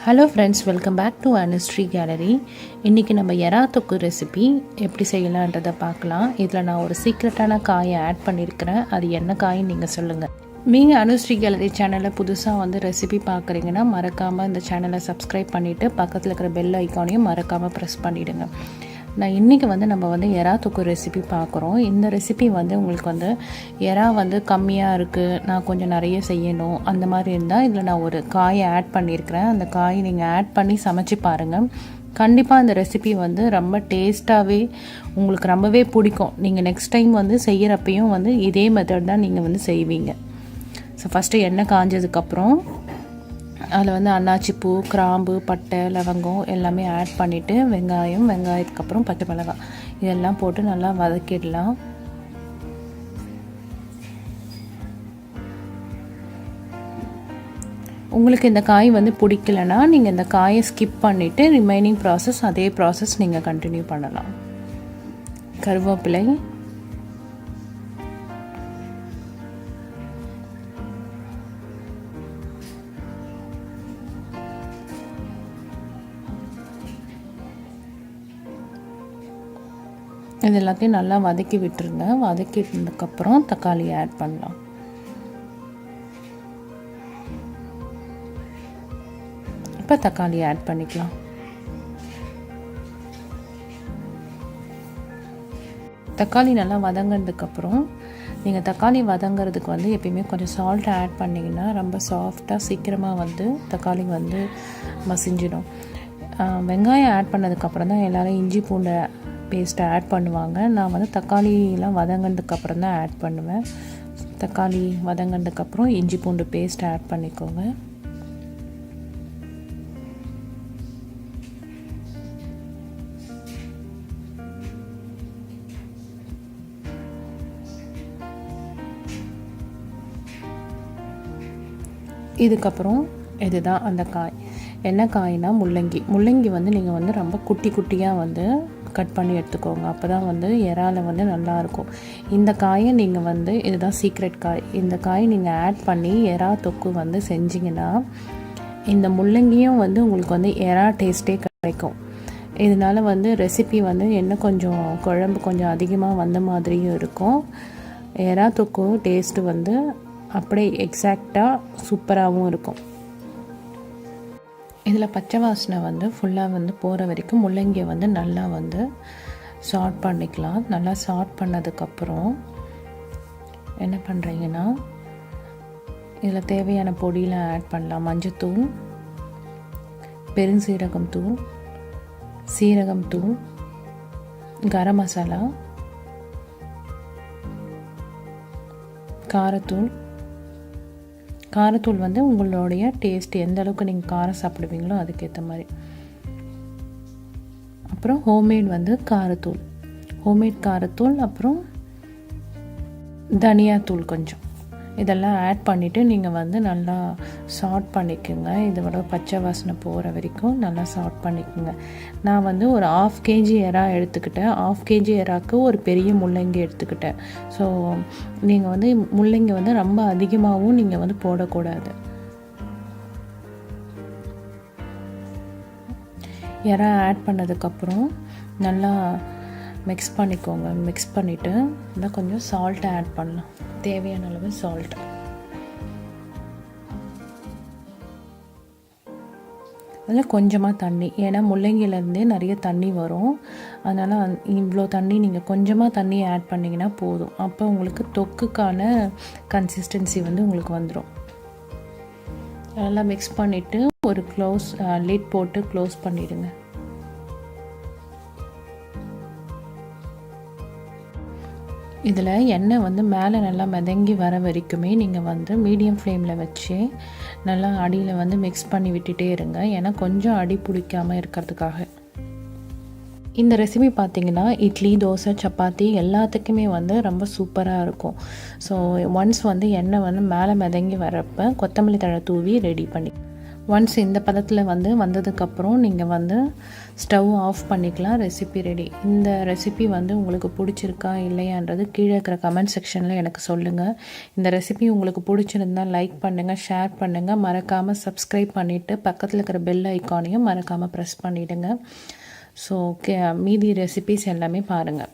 Hello friends, welcome back to Anushree gallery. இன்றைக்கி நம்ம எறா தொக்கு ரெசிபி எப்படி செய்யலான்றதை பார்க்கலாம். இதில் நான் ஒரு சீக்ரெட்டான காயை ஆட் பண்ணியிருக்கிறேன். அது என்ன காயின்னு நீங்கள் சொல்லுங்கள். நீங்கள் அனுஸ்ரீ கேலரி சேனலை புதுசாக ரெசிபி பார்க்குறீங்கன்னா மறக்காமல் இந்த சேனலை சப்ஸ்கிரைப் பண்ணிவிட்டு பக்கத்தில் இருக்கிற பெல் ஐக்கானையும் மறக்காமல் ப்ரெஸ் பண்ணிவிடுங்க. நான் இன்றைக்கி நம்ம எறா தொக்கு ரெசிபி பார்க்குறோம். இந்த ரெசிபி உங்களுக்கு எறா கம்மியாக இருக்குது, நான் கொஞ்சம் நிறைய செய்யணும் அந்த மாதிரி இருந்தால் இதில் நான் ஒரு காயை ஆட் பண்ணியிருக்கிறேன். அந்த காயை நீங்கள் ஆட் பண்ணி சமைச்சு பாருங்கள். கண்டிப்பாக இந்த ரெசிபி ரொம்ப டேஸ்ட்டாகவே உங்களுக்கு ரொம்பவே பிடிக்கும். நீங்கள் நெக்ஸ்ட் டைம் செய்கிறப்பையும் இதே மெத்தட் தான் நீங்கள் செய்வீங்க. ஸோ ஃபஸ்ட்டு எண்ணெய் காஞ்சதுக்கப்புறம் அதில் அன்னாச்சிப்பூ, கிராம்பு, பட்டை, லவங்கம் எல்லாமே ஆட் பண்ணிவிட்டு வெங்காயத்துக்கு அப்புறம் பச்சை மிளகாய் இதெல்லாம் போட்டு நல்லா வதக்கிடலாம். உங்களுக்கு இந்த காய் பிடிக்கலன்னா நீங்கள் இந்த காயை ஸ்கிப் பண்ணிவிட்டு ரிமைனிங் ப்ராசஸ் அதே ப்ராசஸ் நீங்கள் கண்டினியூ பண்ணலாம். கருவேப்பிலை, இது எல்லாத்தையும் நல்லா வதக்கி விட்டுருங்க. வதக்கிட்டதுக்கப்புறம் தக்காளி ஆட் பண்ணலாம். இப்போ தக்காளி ஆட் பண்ணிக்கலாம். தக்காளி நல்லா வதங்கினதுக்கப்புறம் நீங்கள் தக்காளி வதங்கிறதுக்கு எப்பயுமே கொஞ்சம் சால்ட் ஆட் பண்ணிங்கன்னா ரொம்ப சாஃப்டாக சீக்கிரமாக தக்காளி மசிஞ்சிடும். வெங்காயம் ஆட் பண்ணதுக்கப்புறம் தான் எல்லோரும் இஞ்சி பூண்டை பேஸ்ட்டை ஆட் பண்ணுவாங்க. நான் தக்காளிலாம் வதங்கினதுக்கப்புறம் தான் ஆட் பண்ணுவேன். தக்காளி வதங்கினதுக்கப்புறம் இஞ்சி பூண்டு பேஸ்ட் ஆட் பண்ணிக்கோங்க. இதுக்கப்புறம் இதுதான் அந்த காய். என்ன காய்னா முள்ளங்கி. நீங்கள் ரொம்ப குட்டி குட்டியாக கட் பண்ணி எடுத்துக்கோங்க. அப்போ தான் இறால நல்லாயிருக்கும். இந்த காயை நீங்கள் இதுதான் சீக்ரெட் காய். இந்த காய் நீங்கள் ஆட் பண்ணி எறா தொக்கு செஞ்சிங்கன்னா இந்த முள்ளங்கியும் உங்களுக்கு எறா டேஸ்ட்டே கிடைக்கும். இதனால் ரெசிபி என்ன கொஞ்சம் குழம்பு கொஞ்சம் அதிகமாக வந்த மாதிரியும் இருக்கும். எறா தொக்கு டேஸ்ட்டு அப்படியே எக்ஸாக்டாக சூப்பராகவும் இருக்கும். இதில் பச்சை வாசனை ஃபுல்லாக போகிற வரைக்கும் முள்ளங்கியை நல்லா சாட் பண்ணிக்கலாம். நல்லா சாட் பண்ணதுக்கப்புறம் என்ன பண்ணுறீங்கன்னா இதில் தேவையான பொடியெலாம் ஆட் பண்ணலாம். மஞ்சத்தூள், பெருஞ்சீரகம் தூள், சீரகம் தூள், கரம் மசாலா, காரத்தூள். காரத்தூள் உங்களுடைய டேஸ்ட் எந்த அளவுக்கு நீங்கள் காரம் சாப்பிடுவீங்களோ அதுக்கேற்ற மாதிரி. அப்புறம் ஹோம்மேட் காரத்தூள், அப்புறம் தனியாத்தூள் கொஞ்சம். இதெல்லாம் ஆட் பண்ணிவிட்டு நீங்கள் நல்லா சாட் பண்ணிக்கோங்க. இதோட பச்சை வாசனை போகிற வரைக்கும் நல்லா சாட் பண்ணிக்கோங்க. நான் ஒரு 1/2 kg எறா எடுத்துக்கிட்டேன். 1/2 kg எறாக்கு ஒரு பெரிய முள்ளங்கி எடுத்துக்கிட்டேன். ஸோ நீங்கள் முள்ளங்கி ரொம்ப அதிகமாகவும் நீங்கள் போடக்கூடாது. எறா ஆட் பண்ணதுக்கப்புறம் நல்லா மிக்ஸ் பண்ணிக்கோங்க. மிக்ஸ் பண்ணிவிட்டு நல்லா கொஞ்சம் சால்ட்டை ஆட் பண்ணலாம். தேவையான அளவு சால்ட். அதில் கொஞ்சமாக தண்ணி, ஏன்னா முள்ளங்கிலேருந்தே நிறைய தண்ணி வரும். அதனால் இவ்வளோ தண்ணி நீங்கள் கொஞ்சமாக தண்ணி ஆட் பண்ணிங்கன்னா போதும். அப்போ உங்களுக்கு தொக்குக்கான கன்சிஸ்டன்சி உங்களுக்கு வந்துடும். நல்லா மிக்ஸ் பண்ணிவிட்டு ஒரு லிட் போட்டு க்ளோஸ் பண்ணிவிடுங்க. இதில் எண்ணெய் மேலே நல்லா மிதங்கி வர வரைக்குமே நீங்கள் மீடியம் ஃப்ளேமில் வச்சு நல்லா அடியில் மிக்ஸ் பண்ணி விட்டுட்டே இருங்க. ஏன்னா கொஞ்சம் அடி பிடிக்காமல் இருக்கிறதுக்காக. இந்த ரெசிபி பார்த்திங்கன்னா இட்லி, தோசை, சப்பாத்தி எல்லாத்துக்குமே ரொம்ப சூப்பராக இருக்கும். ஸோ ஒன்ஸ் எண்ணெய் மேலே மிதங்கி வரப்போ கொத்தமல்லி தழை தூவி ரெடி பண்ணி ஒன்ஸ் இந்த பதத்தில் வந்ததுக்கப்புறம் நீங்கள் ஸ்டவ் ஆஃப் பண்ணிக்கலாம். Recipe ready. இந்த ரெசிபி உங்களுக்கு பிடிச்சிருக்கா இல்லையான்றது கீழே இருக்கிற கமெண்ட் செக்ஷனில் எனக்கு சொல்லுங்கள். இந்த ரெசிபி உங்களுக்கு பிடிச்சிருந்தால் லைக் பண்ணுங்கள், ஷேர் பண்ணுங்கள், மறக்காமல் சப்ஸ்கிரைப் பண்ணிவிட்டு பக்கத்தில் இருக்கிற பெல் ஐக்கானையும் மறக்காமல் ப்ரெஸ் பண்ணிவிடுங்க. ஸோ மீதி ரெசிபிஸ் எல்லாமே பாருங்கள்.